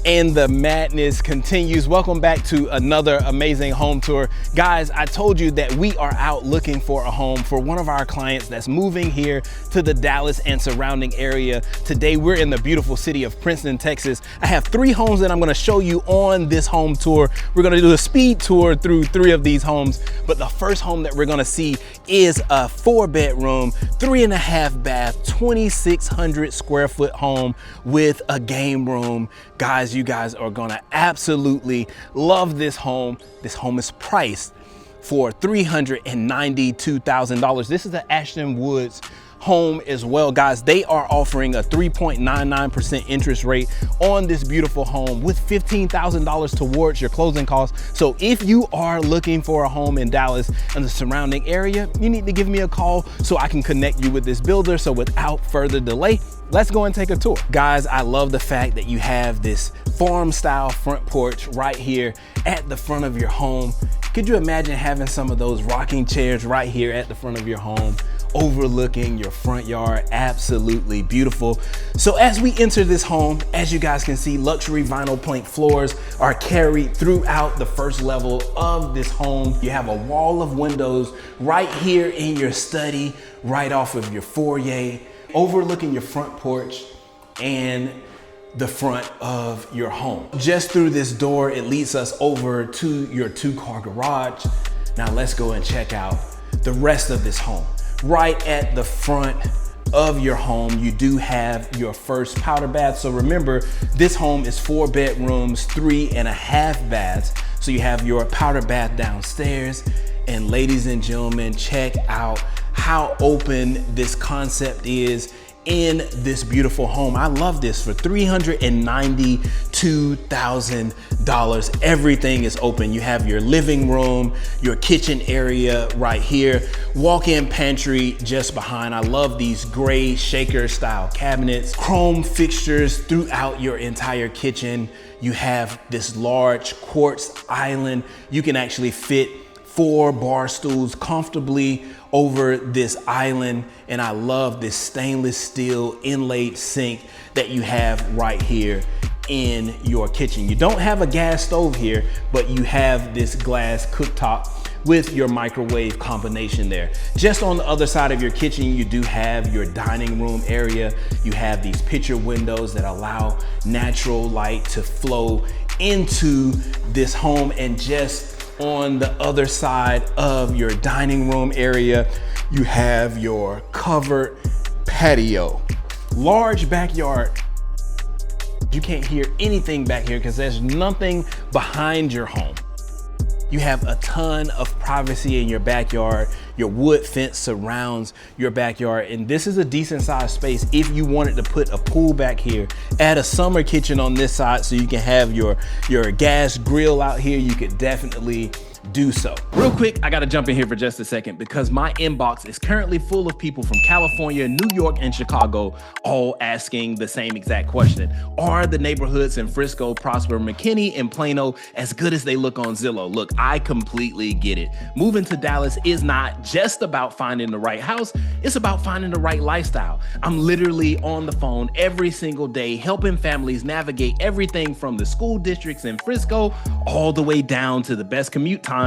And the madness continues. Welcome back to another amazing home tour. Guys, I told you that we are out looking for a home for one of our clients that's moving here to the Dallas and surrounding area. Today, we're in the beautiful city of Princeton, Texas. I have 3 homes that I'm gonna show you on this home tour. We're gonna do a speed tour through 3 of these homes, but the first home that we're gonna see is a 4-bedroom, 3.5 bath, 2,600 square foot home with a game room. Guys, you guys are gonna absolutely love this home. This home is priced for $392,000. This is an Ashton Woods home as well. Guys, they are offering a 3.99% interest rate on this beautiful home with $15,000 towards your closing costs. So if you are looking for a home in Dallas and the surrounding area, you need to give me a call so I can connect you with this builder. So without further delay, let's go and take a tour. Guys, I love the fact that you have this farm style front porch right here at the front of your home. Could you imagine having some of those rocking chairs right here at the front of your home, overlooking your front yard? Absolutely beautiful. So as we enter this home, as you guys can see, luxury vinyl plank floors are carried throughout the first level of this home. You have a wall of windows right here in your study, right off of your foyer, overlooking your front porch and the front of your home. Just through this door, it leads us over to your 2-car garage. Now let's go and check out the rest of this home. Right at the front of your home, you do have your first powder bath. So remember, this home is 4 bedrooms, 3.5 baths. So you have your powder bath downstairs. And ladies and gentlemen, check out how open this concept is in this beautiful home. I love this. For $392,000, everything is open. You have your living room, your kitchen area right here, walk-in pantry just behind. I love these gray shaker style cabinets, chrome fixtures throughout your entire kitchen. You have this large quartz island. You can actually fit 4 bar stools comfortably over this island. And I love this stainless steel inlaid sink that you have right here in your kitchen. You don't have a gas stove here, but you have this glass cooktop with your microwave combination there. Just on the other side of your kitchen, you do have your dining room area. You have these picture windows that allow natural light to flow into this home. And just on the other side of your dining room area, you have your covered patio. Large backyard. You can't hear anything back here because there's nothing behind your home. You have a ton of privacy in your backyard. Your wood fence surrounds your backyard, and this is a decent sized space if you wanted to put a pool back here. Add a summer kitchen on this side so you can have your gas grill out here. You could definitely do so. Real quick, I gotta jump in here for just a second because my inbox is currently full of people from California, New York, and Chicago, all asking the same exact question. Are the neighborhoods in Frisco, Prosper, McKinney, and Plano as good as they look on Zillow? Look, I completely get it. Moving to Dallas is not just about finding the right house, it's about finding the right lifestyle. I'm literally on the phone every single day helping families navigate everything from the school districts in Frisco all the way down to the best commute times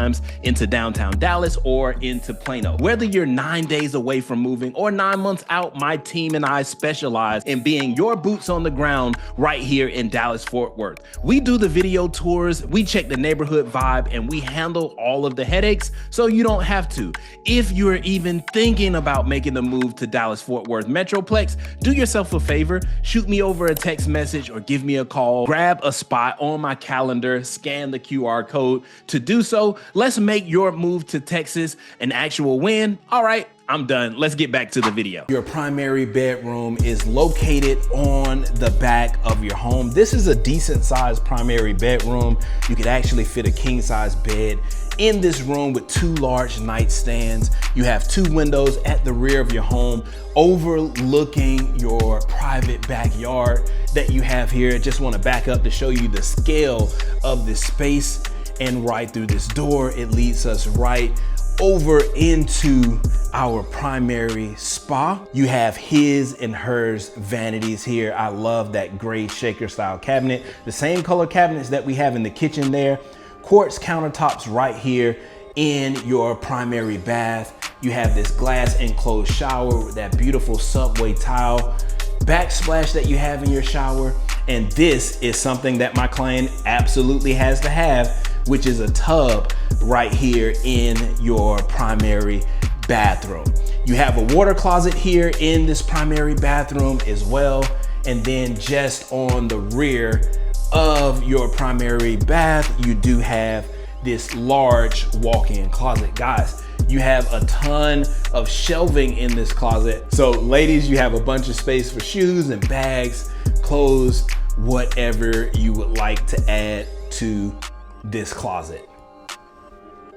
into downtown Dallas or into Plano. Whether you're 9 days away from moving or 9 months out, my team and I specialize in being your boots on the ground right here in Dallas-Fort Worth. We do the video tours, we check the neighborhood vibe, and we handle all of the headaches so you don't have to. If you're even thinking about making the move to Dallas-Fort Worth Metroplex, do yourself a favor, shoot me over a text message or give me a call, grab a spot on my calendar, scan the QR code. To do so, let's make your move to Texas an actual win. All right, I'm done. Let's get back to the video. Your primary bedroom is located on the back of your home. This is a decent sized primary bedroom. You could actually fit a king size bed in this room with 2 large nightstands. You have 2 windows at the rear of your home overlooking your private backyard that you have here. Just want to back up to show you the scale of this space. And right through this door, it leads us right over into our primary spa. You have his and hers vanities here. I love that gray shaker style cabinet. The same color cabinets that we have in the kitchen there. Quartz countertops right here in your primary bath. You have this glass enclosed shower with that beautiful subway tile backsplash that you have in your shower. And this is something that my client absolutely has to have, which is a tub right here in your primary bathroom. You have a water closet here in this primary bathroom as well. And then just on the rear of your primary bath, you do have this large walk-in closet. Guys, you have a ton of shelving in this closet. So ladies, you have a bunch of space for shoes and bags, clothes, whatever you would like to add to this closet.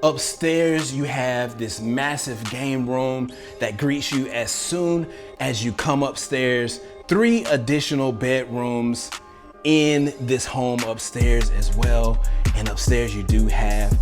Upstairs, you have this massive game room that greets you as soon as you come upstairs. 3 additional bedrooms in this home upstairs as well. And upstairs, you do have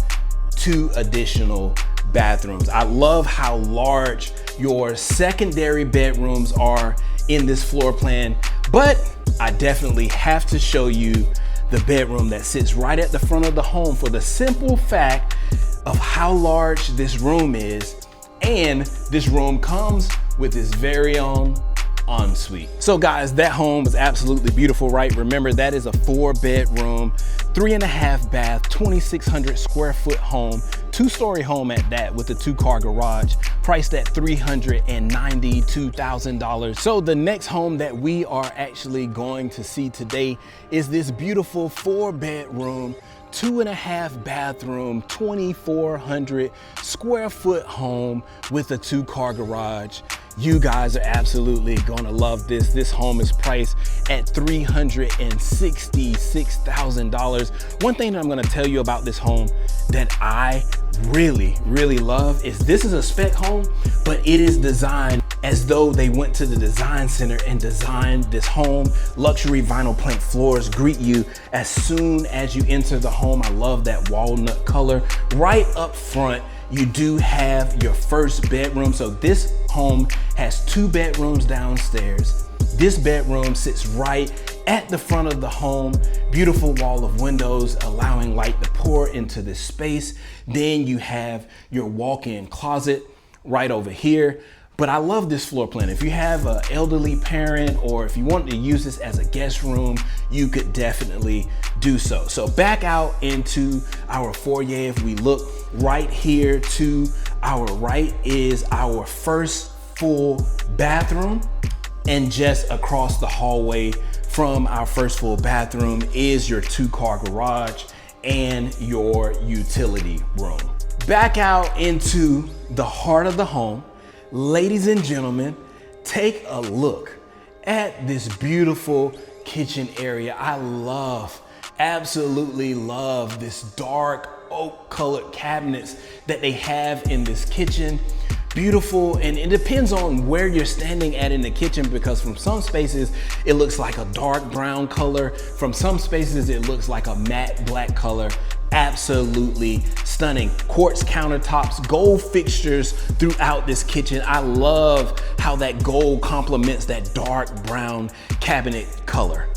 2 additional bathrooms. I love how large your secondary bedrooms are in this floor plan, but I definitely have to show you the bedroom that sits right at the front of the home for the simple fact of how large this room is. And this room comes with its very own ensuite. So guys, that home is absolutely beautiful, right? Remember, that is a 4-bedroom, 3.5 bath, 2,600 square foot home, 2-story home at that, with a 2-car garage, priced at $392,000. So the next home that we are actually going to see today is this beautiful 4-bedroom, 2.5 bathroom, 2,400 square foot home with a 2-car garage. You guys are absolutely gonna love this. This home is priced at $366,000. One thing that I'm gonna tell you about this home that I really love is this is a spec home, but it is designed as though they went to the design center and designed this home. Luxury vinyl plank floors greet you as soon as you enter the home. I love that walnut color. Right up front, you do have your first bedroom. So this home has 2 bedrooms downstairs. This bedroom sits right at the front of the home. Beautiful wall of windows allowing light to pour into this space. Then you have your walk-in closet right over here. But I love this floor plan. If you have an elderly parent or if you want to use this as a guest room, you could definitely do so. So back out into our foyer, if we look right here to our right is our first full bathroom. And just across the hallway from our first full bathroom is your 2-car garage and your utility room. Back out into the heart of the home. Ladies and gentlemen, take a look at this beautiful kitchen area. I absolutely love this dark oak colored cabinets that they have in this kitchen. Beautiful, and it depends on where you're standing at in the kitchen, because from some spaces it looks like a dark brown color. From some spaces it looks like a matte black color. Absolutely stunning. Quartz countertops, gold fixtures throughout this kitchen. I love how that gold complements that dark brown cabinet color.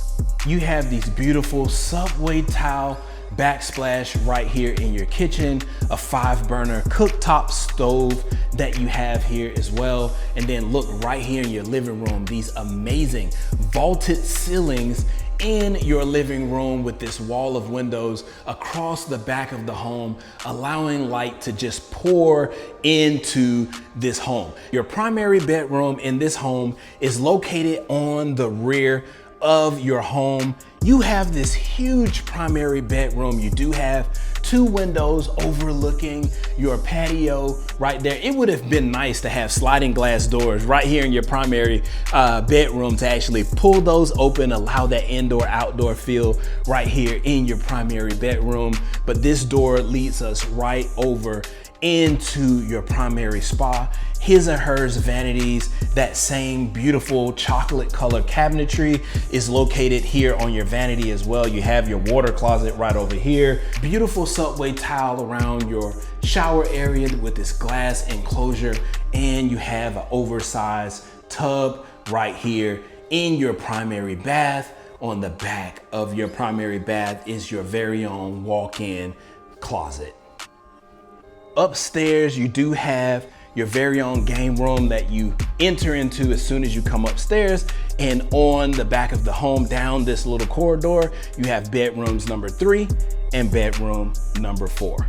You have these beautiful subway tile backsplash right here in your kitchen, a 5-burner cooktop stove that you have here as well. And then look right here in your living room, these amazing vaulted ceilings in your living room with this wall of windows across the back of the home, allowing light to just pour into this home. Your primary bedroom in this home is located on the rear of your home. You have this huge primary bedroom. You do have 2 windows overlooking your patio right there. It would have been nice to have sliding glass doors right here in your primary bedroom to actually pull those open, allow that indoor outdoor feel right here in your primary bedroom. But this door leads us right over into your primary spa. His and hers vanities, that same beautiful chocolate color cabinetry is located here on your vanity as well. You have your water closet right over here. Beautiful subway tile around your shower area with this glass enclosure, and you have an oversized tub right here in your primary bath. On the back of your primary bath is your very own walk-in closet. Upstairs, you do have your very own game room that you enter into as soon as you come upstairs. And on the back of the home, down this little corridor, you have bedrooms number 3 and bedroom number 4.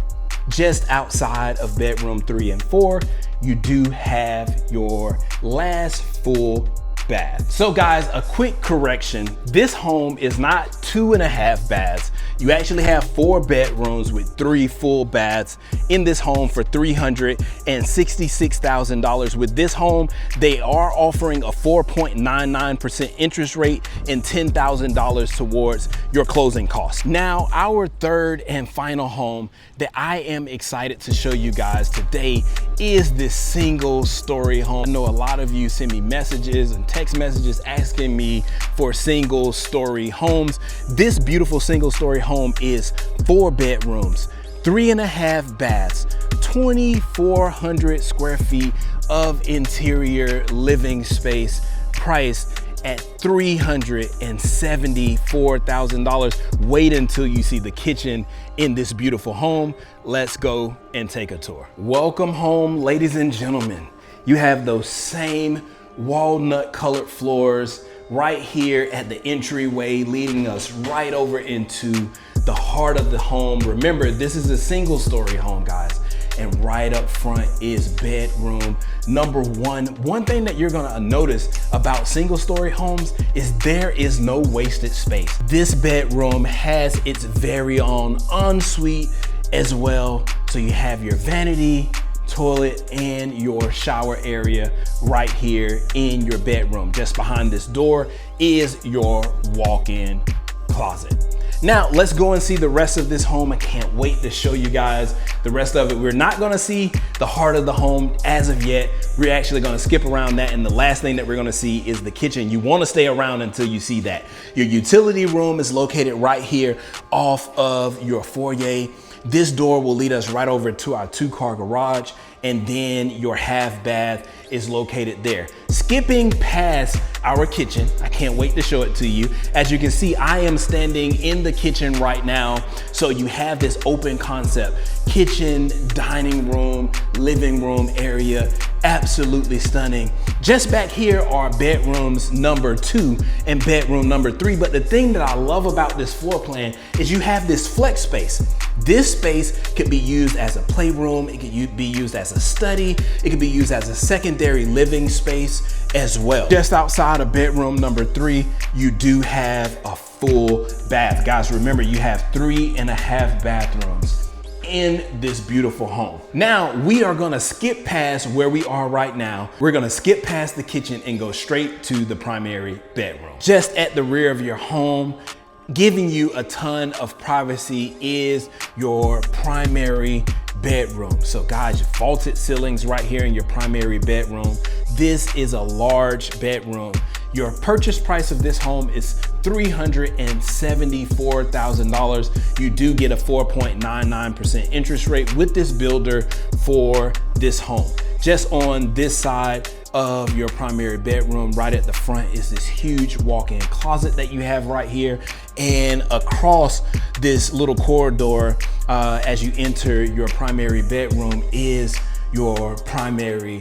Just outside of bedroom 3 and 4, you do have your last full bath. So guys, a quick correction. This home is not 2.5 baths. You actually have 4 bedrooms with 3 full baths in this home for $366,000. With this home, they are offering a 4.99% interest rate and $10,000 towards your closing costs. Now, our third and final home that I am excited to show you guys today is this single story home. I know a lot of you send me messages and text messages asking me for single story homes. This beautiful single story home is 4 bedrooms, 3.5 baths, 2,400 square feet of interior living space, priced at $374,000. Wait until you see the kitchen in this beautiful home. Let's go and take a tour. Welcome home, ladies and gentlemen. You have those same walnut colored floors right here at the entryway, leading us right over into the heart of the home. Remember, this is a single story home, guys. And right up front is bedroom number 1. One thing that you're gonna notice about single story homes is there is no wasted space. This bedroom has its very own ensuite as well. So you have your vanity, toilet, and your shower area right here in your bedroom. Just behind this door is your walk-in closet. Now let's go and see the rest of this home. I can't wait to show you guys the rest of it. We're not gonna see the heart of the home as of yet. We're actually gonna skip around that, and the last thing that we're gonna see is the kitchen. You wanna stay around until you see that. Your utility room is located right here off of your foyer. This door will lead us right over to our 2-car garage, and then your half bath is located there. Skipping past our kitchen, I can't wait to show it to you. As you can see, I am standing in the kitchen right now. So you have this open concept, kitchen, dining room, living room area, absolutely stunning. Just back here are bedrooms number 2 and bedroom number 3. But the thing that I love about this floor plan is you have this flex space. This space could be used as a playroom. It could be used as a study. It could be used as a secondary living space as well. Just outside of bedroom number 3, you do have a full bath. Guys, remember, you have 3.5 bathrooms in this beautiful home. Now we are gonna skip past where we are right now. We're gonna skip past the kitchen and go straight to the primary bedroom. Just at the rear of your home, giving you a ton of privacy, is your primary bedroom. So guys, vaulted ceilings right here in your primary bedroom. This is a large bedroom. Your purchase price of this home is $374,000. You do get a 4.99% interest rate with this builder for this home. Just on this side of your primary bedroom, right at the front, is this huge walk-in closet that you have right here. And across this little corridor, as you enter your primary bedroom, is your primary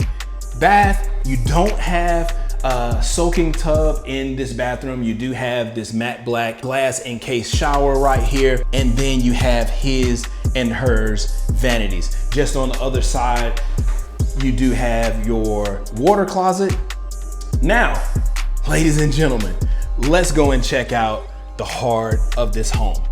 bath. You don't have a soaking tub in this bathroom. You do have this matte black glass encased shower right here. And then you have his and hers vanities. Just on the other side, you do have your water closet. Now, ladies and gentlemen, let's go and check out the heart of this home.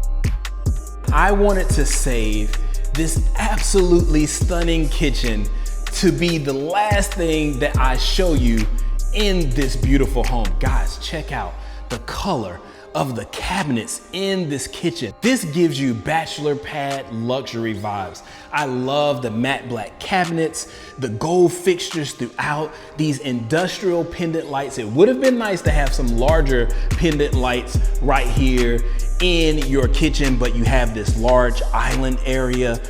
I wanted to save this absolutely stunning kitchen to be the last thing that I show you in this beautiful home. Guys, check out the color of the cabinets in this kitchen. This gives you bachelor pad luxury vibes. I love the matte black cabinets, the gold fixtures throughout, these industrial pendant lights. It would have been nice to have some larger pendant lights right here in your kitchen, but you have this large island area.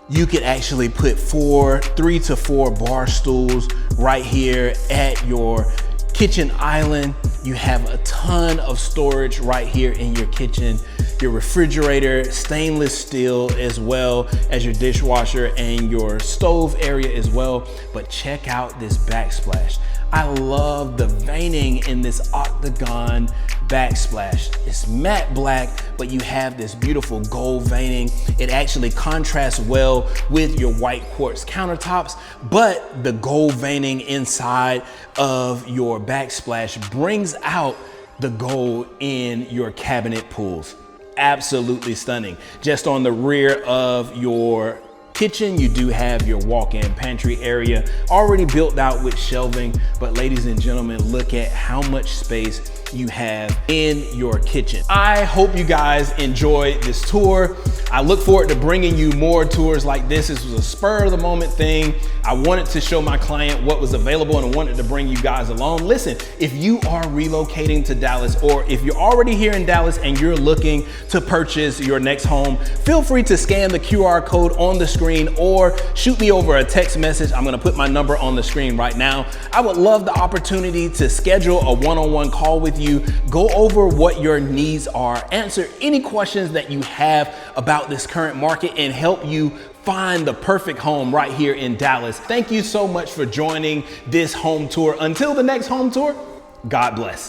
You could actually put 3 to 4 bar stools right here at your kitchen island. You have a ton of storage right here in your kitchen. Your refrigerator, stainless steel, as well as your dishwasher and your stove area as well. But check out this backsplash. I love the veining in this octagon backsplash. It's matte black, but you have this beautiful gold veining. It actually contrasts well with your white quartz countertops, but the gold veining inside of your backsplash brings out the gold in your cabinet pools. Absolutely stunning. Just on the rear of your kitchen, you do have your walk-in pantry area already built out with shelving, but ladies and gentlemen, look at how much space you have in your kitchen. I hope you guys enjoyed this tour. I look forward to bringing you more tours like this. This was a spur of the moment thing. I wanted to show my client what was available and I wanted to bring you guys along. Listen, if you are relocating to Dallas, or if you're already here in Dallas and you're looking to purchase your next home, feel free to scan the QR code on the screen or shoot me over a text message. I'm gonna put my number on the screen right now. I would love the opportunity to schedule a one-on-one call with you, go over what your needs are, answer any questions that you have about this current market, and help you find the perfect home right here in Dallas. Thank you so much for joining this home tour. Until the next home tour, God bless.